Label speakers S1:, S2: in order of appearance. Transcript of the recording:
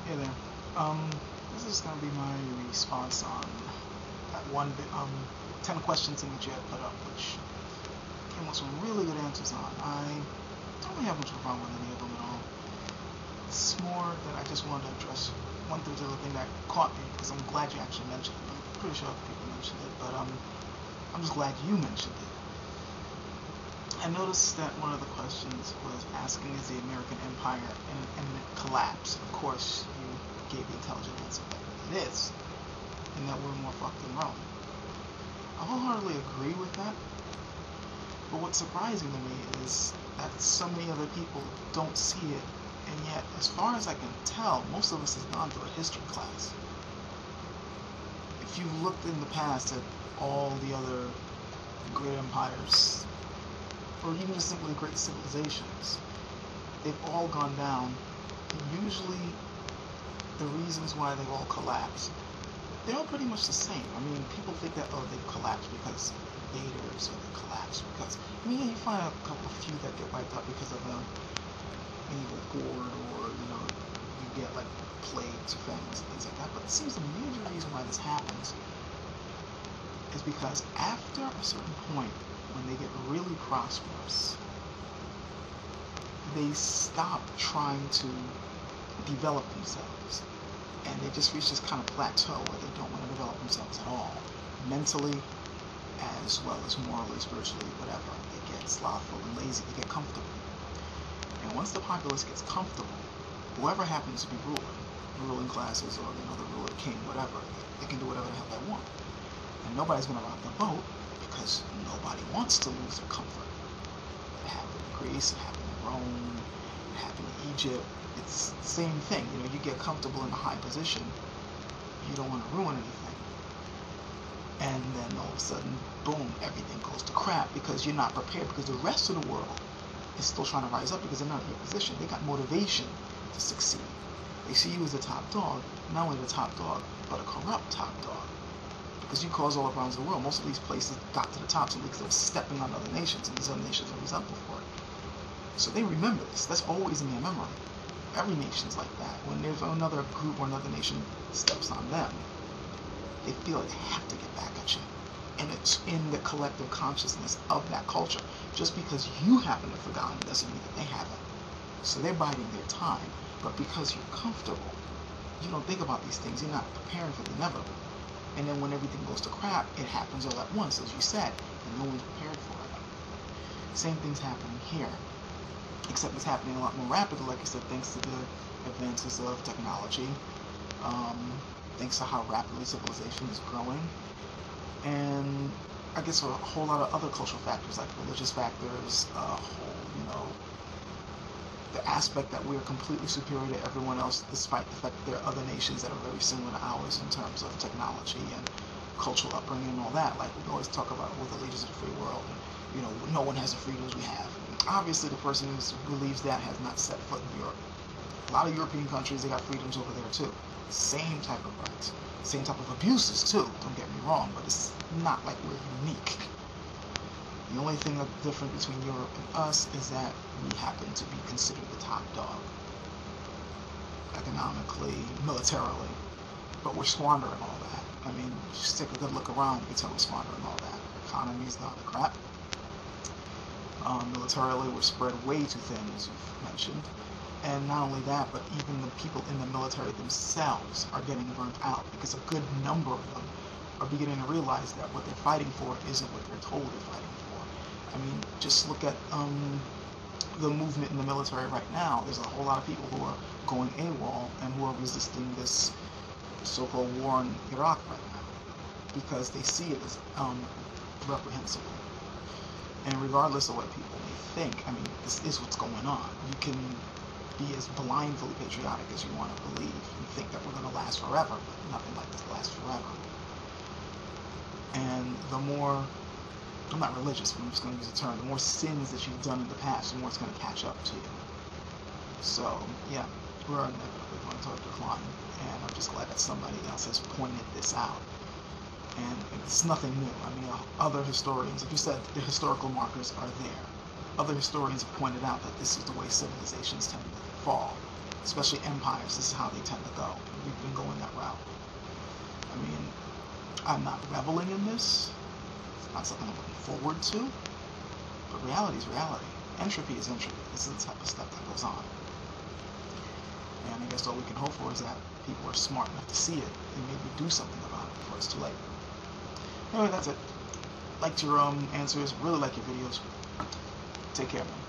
S1: Hey there. This is gonna be my response on that 10 questions in which you had put up, which came with some really good answers on. I don't really have much of a problem with any of them at all. It's more that I just wanted to address one particular thing that caught me, because I'm glad you actually mentioned it. I'm pretty sure other people mentioned it, but I'm just glad you mentioned it. I noticed that one of the questions was asking, is the American Empire in an imminent collapse? Of course, you gave the intelligent answer that it is, and that we're more fucked than Rome. I wholeheartedly agree with that, but what's surprising to me is that so many other people don't see it, and yet, as far as I can tell, most of us have gone through a history class. If you've looked in the past at all the other great empires, or even just simply great civilizations, they've all gone down, and usually the reasons why they've all collapsed, they're all pretty much the same. I mean, people think that, oh, they've collapsed because of invaders, or they collapsed because, I mean, you find a few that get wiped out because of maybe bored, or, you get like plagues or famines and things like that. But it seems the major reason why this happens is because after a certain point, when they get really prosperous, they stop trying to develop themselves, and they just reach this kind of plateau where they don't want to develop themselves at all, mentally as well as morally, spiritually, whatever. They get slothful and lazy, they get comfortable. And once the populace gets comfortable, whoever happens to be ruling classes, or the ruler, king, whatever, they can do whatever the hell they want. And nobody's going to rock the boat, because nobody wants to lose their comfort. It happened in Greece, it happened in Rome, it happened in Egypt. It's the same thing. You get comfortable in a high position, you don't want to ruin anything. And then all of a sudden, boom, everything goes to crap because you're not prepared, because the rest of the world is still trying to rise up because they're not in your position. They got motivation to succeed. They see you as the top dog, not only the top dog, but a corrupt top dog. Because you cause all the problems in the world. Most of these places got to the top simply because they were stepping on other nations, and these other nations are resentful for it. So they remember this. That's always in their memory. Every nation's like that. When there's another group or another nation steps on them, they feel like they have to get back at you. And it's in the collective consciousness of that culture. Just because you happen to have forgotten doesn't mean that they haven't. So they're biding their time. But because you're comfortable, you don't think about these things. You're not preparing for the inevitable. And then when everything goes to crap, it happens all at once, as you said, and no one's prepared for it. Same thing's happening here, except it's happening a lot more rapidly, like you said, thanks to the advances of technology, thanks to how rapidly civilization is growing, and I guess a whole lot of other cultural factors, like religious factors, the aspect that we're completely superior to everyone else, despite the fact that there are other nations that are very similar to ours in terms of technology and cultural upbringing and all that. Like we always talk about, the leaders of the free world, and no one has the freedoms we have. Obviously, the person who believes that has not set foot in Europe. A lot of European countries, they got freedoms over there too. Same type of rights, same type of abuses too. Don't get me wrong, but it's not like we're unique. The only thing that's different between Europe and us is that we happen to be considered the top dog, economically, militarily, but we're squandering all that. I mean, just take a good look around, you can tell we're squandering all that. Our economy's not the crap. Militarily, we're spread way too thin, as you've mentioned. And not only that, but even the people in the military themselves are getting burnt out, because a good number of them are beginning to realize that what they're fighting for isn't what they're told they're fighting for. I mean, just look at the movement in the military right now. There's a whole lot of people who are going AWOL and who are resisting this so-called war in Iraq right now, because they see it as reprehensible. And regardless of what people may think, I mean, this is what's going on. You can be as blindly patriotic as you want to believe and think that we're going to last forever, but nothing like this lasts forever. And the more, I'm not religious, but I'm just going to use the term, the more sins that you've done in the past, the more it's going to catch up to you. So, yeah, we're inevitably going to decline, and I'm just glad that somebody else has pointed this out. And it's nothing new. I mean, other historians, like you said, the historical markers are there. Other historians have pointed out that this is the way civilizations tend to fall. especially empires, this is how they tend to go. We've been going that route. I mean, I'm not reveling in this. It's not something I'm looking forward to. But reality is reality. Entropy is entropy. This is the type of stuff that goes on. And I guess all we can hope for is that people are smart enough to see it and maybe do something about it before it's too late. Anyway, that's it. Liked your answers. Really like your videos. Take care, man.